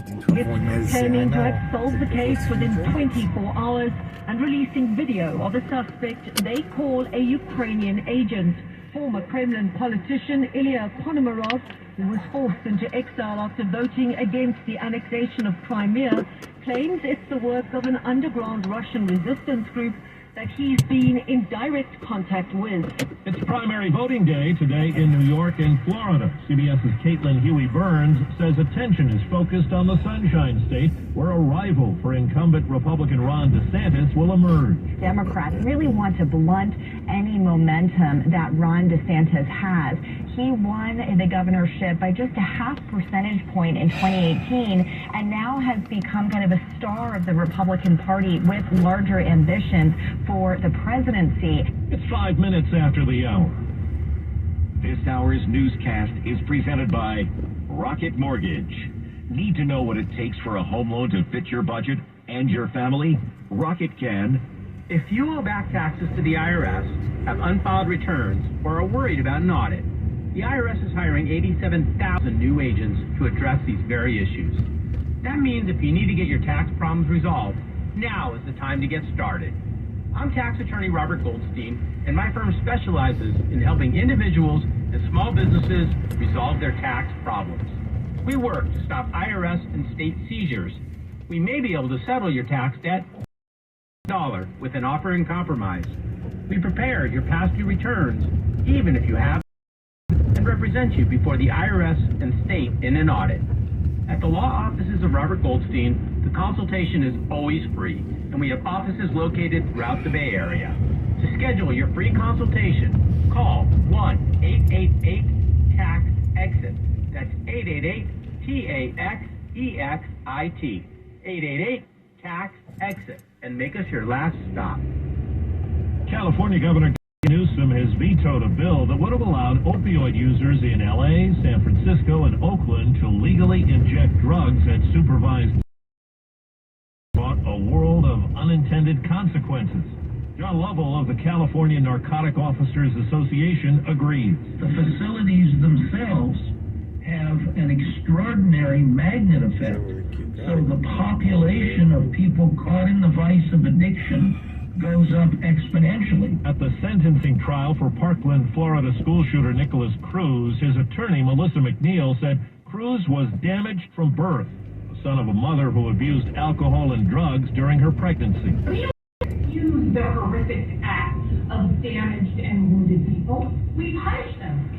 claiming to have solved the case within 24 hours and releasing video of a suspect they call a Ukrainian agent. Former Kremlin politician Ilya Ponomarov, who was forced into exile after voting against the annexation of Crimea, claims it's the work of an underground Russian resistance group that he's been in direct contact with. It's primary voting day today in New York and Florida. CBS's Caitlin Huey-Burns says attention is focused on the Sunshine State, where a rival for incumbent Republican Ron DeSantis will emerge. Democrats really want to blunt any momentum that Ron DeSantis has. He won the governorship by just a half percentage point in 2018 and now has become kind of a star of the Republican Party with larger ambitions for the presidency. It's 5 minutes after the hour. This hour's newscast is presented by Rocket Mortgage. Need to know what it takes for a home loan to fit your budget and your family? Rocket can. If you owe back taxes to the IRS, have unfiled returns, or are worried about an audit, the IRS is hiring 87,000 new agents to address these very issues. That means if you need to get your tax problems resolved, now is the time to get started. I'm tax attorney Robert Goldstein, and my firm specializes in helping individuals and small businesses resolve their tax problems. We work to stop IRS and state seizures. We may be able to settle your tax debt with an offer in compromise. We prepare your past due returns, even if you have, and represent you before the IRS and state in an audit. At the law offices of Robert Goldstein, the consultation is always free, and we have offices located throughout the Bay Area. To schedule your free consultation, call 1-888-TAX-EXIT. That's 888-TAXEXIT. 888-TAX-EXIT. And make us your last stop. California Governor Newsom has vetoed a bill that would have allowed opioid users in L.A., San Francisco, and Oakland to legally inject drugs at supervised. A world of unintended consequences. John Lovell of the California Narcotic Officers Association agrees. The facilities themselves have an extraordinary magnet effect. So the population of people caught in the vice of addiction goes up exponentially. At the sentencing trial for Parkland, Florida school shooter Nicholas Cruz, his attorney Melissa McNeil said Cruz was damaged from birth, the son of a mother who abused alcohol and drugs during her pregnancy. We don't excuse the horrific acts of damaged and wounded people. We punish them.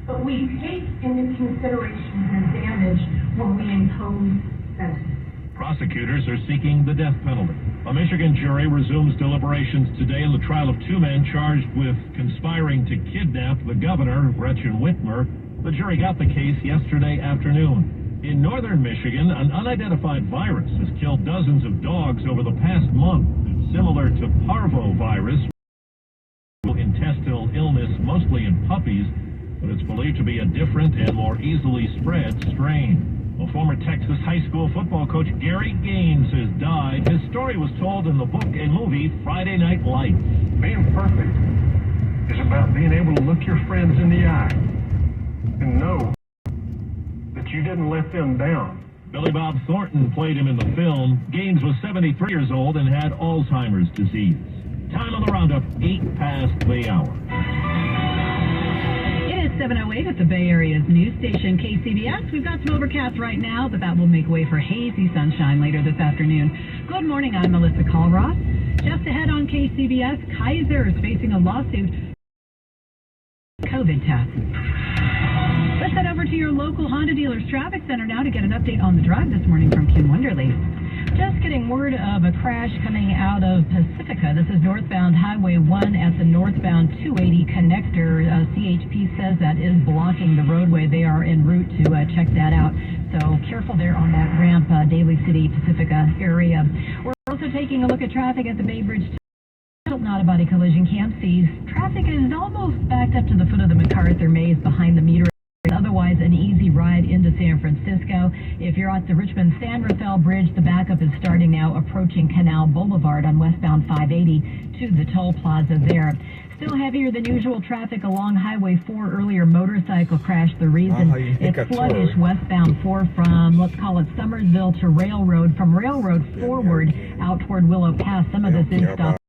But we take into consideration their damage when we impose sentences. Prosecutors are seeking the death penalty. A Michigan jury resumes deliberations today in the trial of two men charged with conspiring to kidnap the governor, Gretchen Whitmer. The jury got the case yesterday afternoon. In northern Michigan, an unidentified virus has killed dozens of dogs over the past month. It's similar to parvovirus, intestinal illness mostly in puppies, but it's believed to be a different and more easily spread strain. Well, former Texas high school football coach Gary Gaines has died. His story was told in the book and movie Friday Night Lights. Being perfect is about being able to look your friends in the eye and know that you didn't let them down. Billy Bob Thornton played him in the film. Gaines was 73 years old and had Alzheimer's disease. Time on the roundup, 8 past the hour. 7:08 at the Bay Area's news station, KCBS. We've got some overcast right now, but that will make way for hazy sunshine later this afternoon. Good morning, I'm Melissa Colross. Just ahead on KCBS, Kaiser is facing a lawsuit. COVID test. Let's head over to your local Honda dealer's traffic center now to get an update on the drive this morning from Kim Wonderly. Just getting word of a crash coming out of Pacifica. This is northbound Highway 1 at the northbound 280 connector. CHP says that is blocking the roadway. They are en route to check that out. So careful there on that ramp, Daly City, Pacifica area. We're also taking a look at traffic at the Bay Bridge. Not a body collision camp sees. Traffic is almost backed up to the foot of the MacArthur Maze behind the meter. Otherwise, an easy ride into San Francisco. If you're at the Richmond-San Rafael Bridge, the backup is starting now, approaching Canal Boulevard on westbound 580 to the toll plaza there. Still heavier than usual traffic along Highway 4. Earlier motorcycle crash. The reason it's sluggish westbound 4 from, let's call it Summersville to Railroad. From Railroad forward out toward Willow Pass. Some of this is stopped.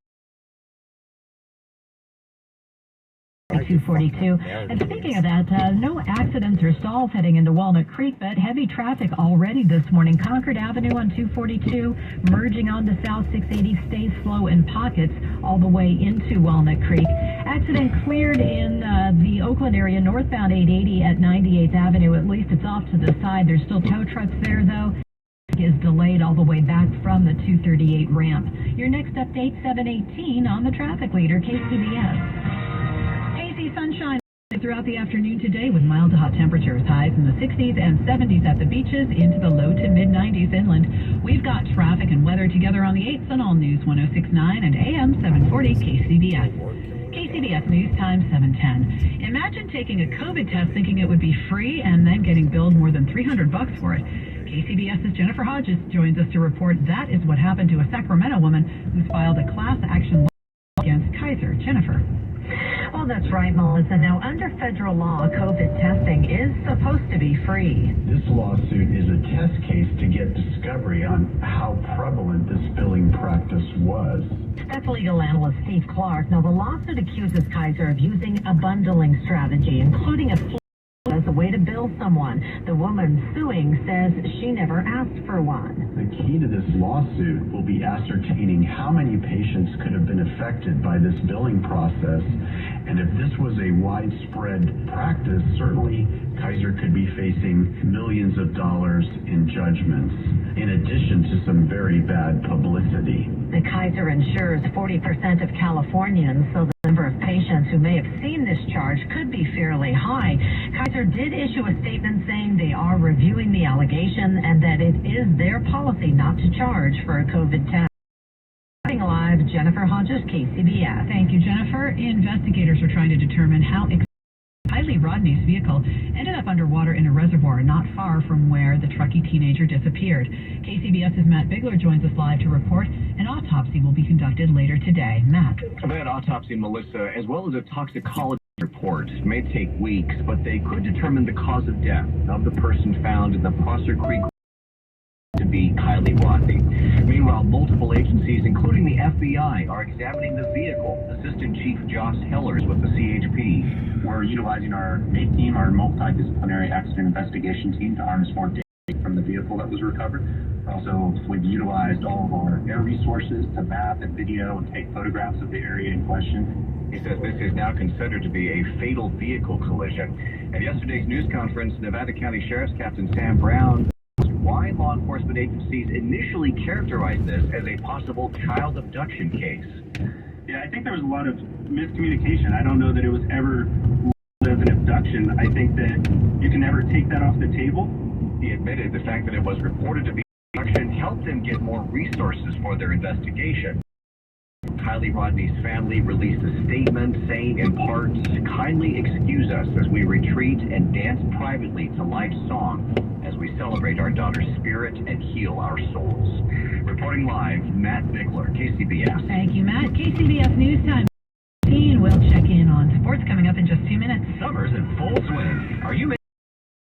242. And speaking of that, no accidents or stalls heading into Walnut Creek, but heavy traffic already this morning. Concord Avenue on 242, merging onto South 680, stays slow in pockets all the way into Walnut Creek. Accident cleared in the Oakland area, northbound 880 at 98th Avenue. At least it's off to the side. There's still tow trucks there, though. Is delayed all the way back from the 238 ramp. Your next update, 718 on the traffic leader, KCBS. Sunshine throughout the afternoon today with mild to hot temperatures, highs in the 60s and 70s at the beaches, into the low to mid 90s inland. We've got traffic and weather together on the 8th on All News 106.9 and AM 740 KCBS. KCBS News Time 710. Imagine taking a COVID test thinking it would be free and then getting billed more than $300 for it. KCBS's Jennifer Hodges joins us to report that is what happened to a Sacramento woman who's filed a class action lawsuit against Kaiser. Jennifer. Well, that's right, Melissa. Now, under federal law, COVID testing is supposed to be free. This lawsuit is a test case to get discovery on how prevalent this billing practice was. That's legal analyst Steve Clark. Now, the lawsuit accuses Kaiser of using a bundling strategy, including a fee as a way to bill someone. The woman suing says she never asked for one. The key to this lawsuit will be ascertaining how many patients could have been affected by this billing process. And if this was a widespread practice, certainly Kaiser could be facing millions of dollars in judgments, in addition to some very bad publicity. The Kaiser insures 40% of Californians, so the number of patients who may have seen this charge could be fairly high. Kaiser did issue a statement saying they are reviewing the allegation and that it is their policy not to charge for a COVID test. Live, Jennifer Hodges, KCBS. Thank you, Jennifer. Investigators are trying to determine how Kylie Rodney's vehicle ended up underwater in a reservoir not far from where the Truckee teenager disappeared. KCBS's Matt Bigler joins us live to report an autopsy will be conducted later today. Matt. That autopsy, Melissa, as well as a toxicology report, may take weeks, but they could determine the cause of death of the person found in the Prosser Creek to be Kylie Rodney. Meanwhile, multiple agencies, including the FBI, are examining the vehicle. Assistant Chief Josh Hellers with the CHP. We're utilizing our MATE team, our multidisciplinary accident investigation team, to harness more data from the vehicle that was recovered. Also, we've utilized all of our air resources to map and video and take photographs of the area in question. He says this is now considered to be a fatal vehicle collision. At yesterday's news conference, Nevada County Sheriff's Captain Sam Brown why law enforcement agencies initially characterized this as a possible child abduction case. Yeah, I think there was a lot of miscommunication. I don't know that it was ever as an abduction. I think that you can never take that off the table. He admitted the fact that it was reported to be abduction helped them get more resources for their investigation. Kylie Rodney's family released a statement saying in part, kindly excuse us as we retreat and dance privately to life's song as we celebrate our daughter's spirit and heal our souls. Reporting live, Matt Bigler, KCBS. Thank you, Matt. KCBS News Time. We'll check in on sports coming up in just 2 minutes. Summer's in full swing. Are you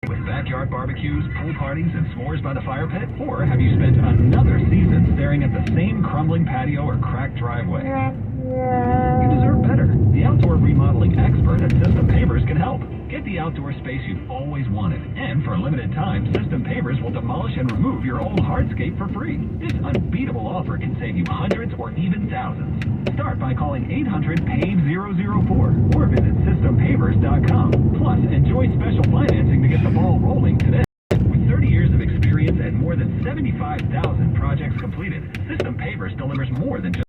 with backyard barbecues, pool parties, and s'mores by the fire pit? Or have you spent another season staring at the same crumbling patio or cracked driveway? You deserve better. The outdoor remodeling expert at System Pavers can help. Get the outdoor space you've always wanted. And for a limited time, System Pavers will demolish and remove your old hardscape for free. This unbeatable offer can save you hundreds or even thousands. Start by calling 800-PAVE-004 or visit SystemPavers.com. Plus, enjoy special financing to get the ball rolling today. With 30 years of experience and more than 75,000 projects completed, System Pavers delivers more than just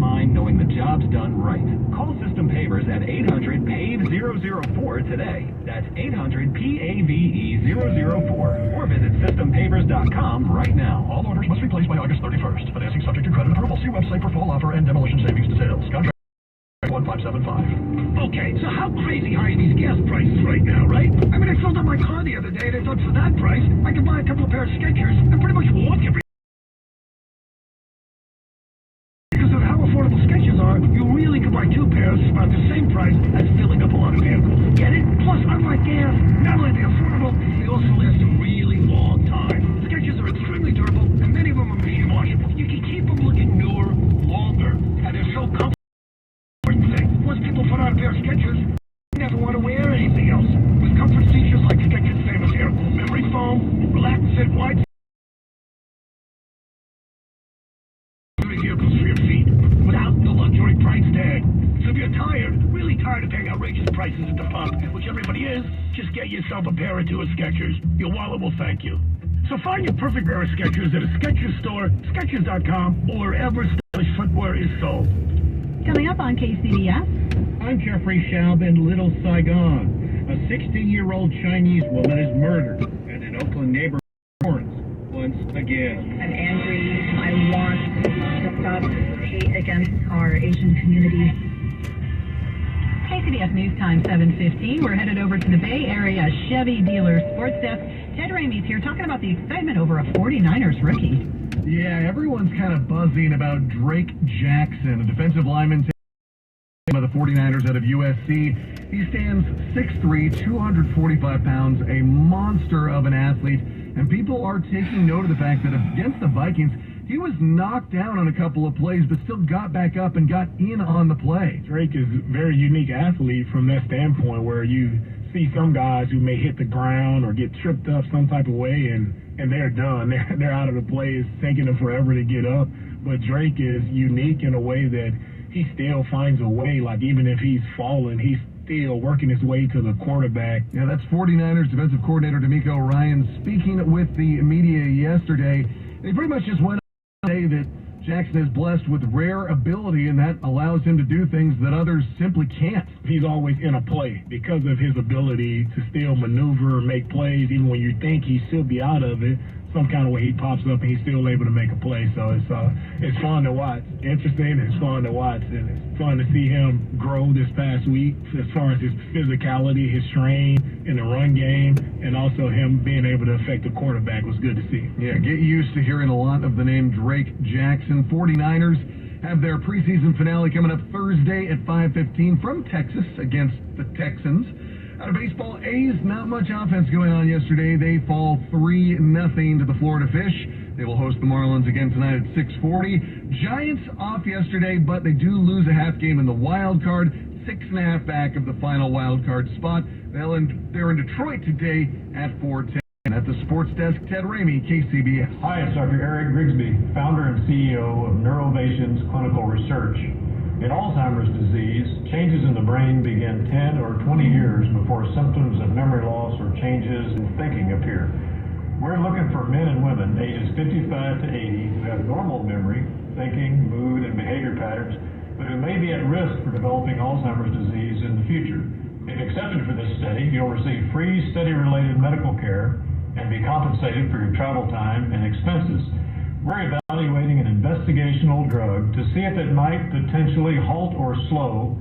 mind knowing the job's done right. Call System Pavers at 800-PAVE-004 today. That's 800-PAVE-004 or visit SystemPavers.com right now. All orders must be placed by August 31st. Financing subject to credit approval. See website for full offer and demolition savings details. Contract 1575. Okay, so how crazy high are these gas prices right now, right? I mean, I filled up my car the other day and I thought for that price, I could buy a couple of pairs of Skechers and pretty much walk every. Because of how affordable Skechers are, you can buy 2 pairs for about the same price as filling up a lot of vehicles. Get it? Plus, unlike gas, not only are they affordable, they also last a really long time. Skechers are extremely durable, and many of them are machine washable. You can keep them looking newer longer, and they're so comfortable. Once people put on a pair of Skechers, they never want to wear anything else. With comfort features like Skechers' famous air memory foam, relax fit wide vehicles for your feet without the luxury price tag. So if you're tired, really tired of paying outrageous prices at the pump, which everybody is, just get yourself a pair or 2 of Skechers. Your wallet will thank you. So find your perfect pair of Skechers at a Skechers store, Skechers.com, or wherever stylish footwear is sold. Coming up on KCBS. I'm Jeffrey Schaub in Little Saigon. A 16-year-old Chinese woman is murdered at an Oakland neighborhood once again. I'm angry. I want to stop hate against our Asian community. KCBS News Time 7:15. We're headed over to the Bay Area Chevy Dealer Sports Desk. Ted Ramey's here talking about the excitement over a 49ers rookie. Yeah, everyone's kind of buzzing about Drake Jackson, a defensive lineman by the 49ers out of USC. He stands 6'3", 245 pounds, a monster of an athlete, and people are taking note of the fact that against the Vikings, he was knocked down on a couple of plays, but still got back up and got in on the play. Drake is a very unique athlete from that standpoint, where you see some guys who may hit the ground or get tripped up some type of way, and they're done. They're out of the play. It's taking them forever to get up. But Drake is unique in a way that he still finds a way. Like, even if he's falling, he's still working his way to the quarterback. Yeah, that's 49ers defensive coordinator DeMeco Ryans speaking with the media yesterday. They pretty much just went on to say that Jackson is blessed with rare ability, and that allows him to do things that others simply can't. He's always in a play because of his ability to still maneuver, make plays, even when you think he should be out of it. Some kind of way he pops up and he's still able to make a play. So it's fun to watch. Interesting, it's fun to watch, and it's fun to see him grow this past week as far as his physicality, his strength in the run game, and also him being able to affect the quarterback was good to see. Yeah, get used to hearing a lot of the name Drake Jackson. 49ers have their preseason finale coming up Thursday at 5:15 from Texas against the Texans. Out of baseball, A's, not much offense going on yesterday. They fall 3-0 to the Florida Fish. They will host the Marlins again tonight at 6:40. Giants off yesterday, but they do lose a half game in the wild card. 6.5 back of the final wild card spot. They're in Detroit today at 4:10. At the Sports Desk, Ted Ramey, KCBS. Hi, it's Dr. Eric Grigsby, founder and CEO of Neurovations Clinical Research. In Alzheimer's disease, changes in the brain begin 10 or 20 years before symptoms of memory loss or changes in thinking appear. We're looking for men and women ages 55 to 80 who have normal memory, thinking, mood, and behavior patterns, but who may be at risk for developing Alzheimer's disease in the future. If accepted for this study, you'll receive free study-related medical care and be compensated for your travel time and expenses. We're evaluating an investigational drug to see if it might potentially halt or slow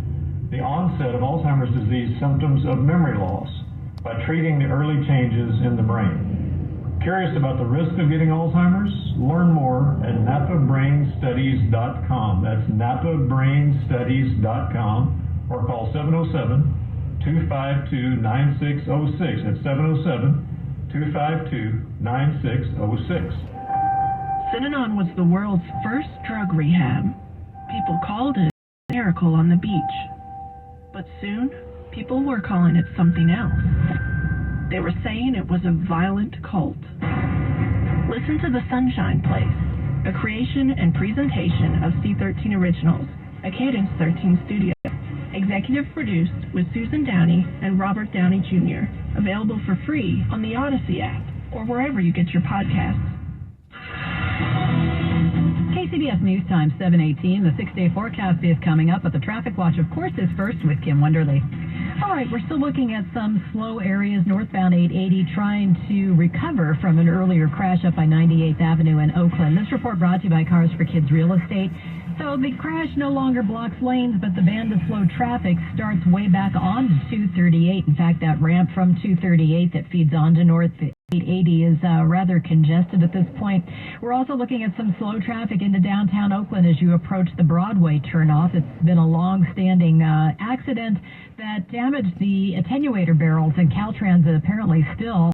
the onset of Alzheimer's disease symptoms of memory loss by treating the early changes in the brain. Curious about the risk of getting Alzheimer's? Learn more at napabrainstudies.com. That's napabrainstudies.com, or call 707-252-9606. That's 707-252-9606. Synanon was the world's first drug rehab. People called it a miracle on the beach. But soon, people were calling it something else. They were saying it was a violent cult. Listen to The Sunshine Place, a creation and presentation of C13 Originals, a Cadence 13 studio. Executive produced with Susan Downey and Robert Downey Jr. Available for free on the Odyssey app or wherever you get your podcasts. KCBS News Time 7:18. The 6-day forecast is coming up, but the traffic watch, of course, is first with Kim Wonderly. All right, we're still looking at some slow areas northbound 880, trying to recover from an earlier crash up by 98th Avenue in Oakland. This report brought to you by Cars for Kids Real Estate. So the crash no longer blocks lanes, but the band of slow traffic starts way back onto 238. In fact, that ramp from 238 that feeds onto North 80 is rather congested at this point. We're also looking at some slow traffic into downtown Oakland as you approach the Broadway turnoff. It's been a long-standing accident that damaged the attenuator barrels, and Caltrans apparently still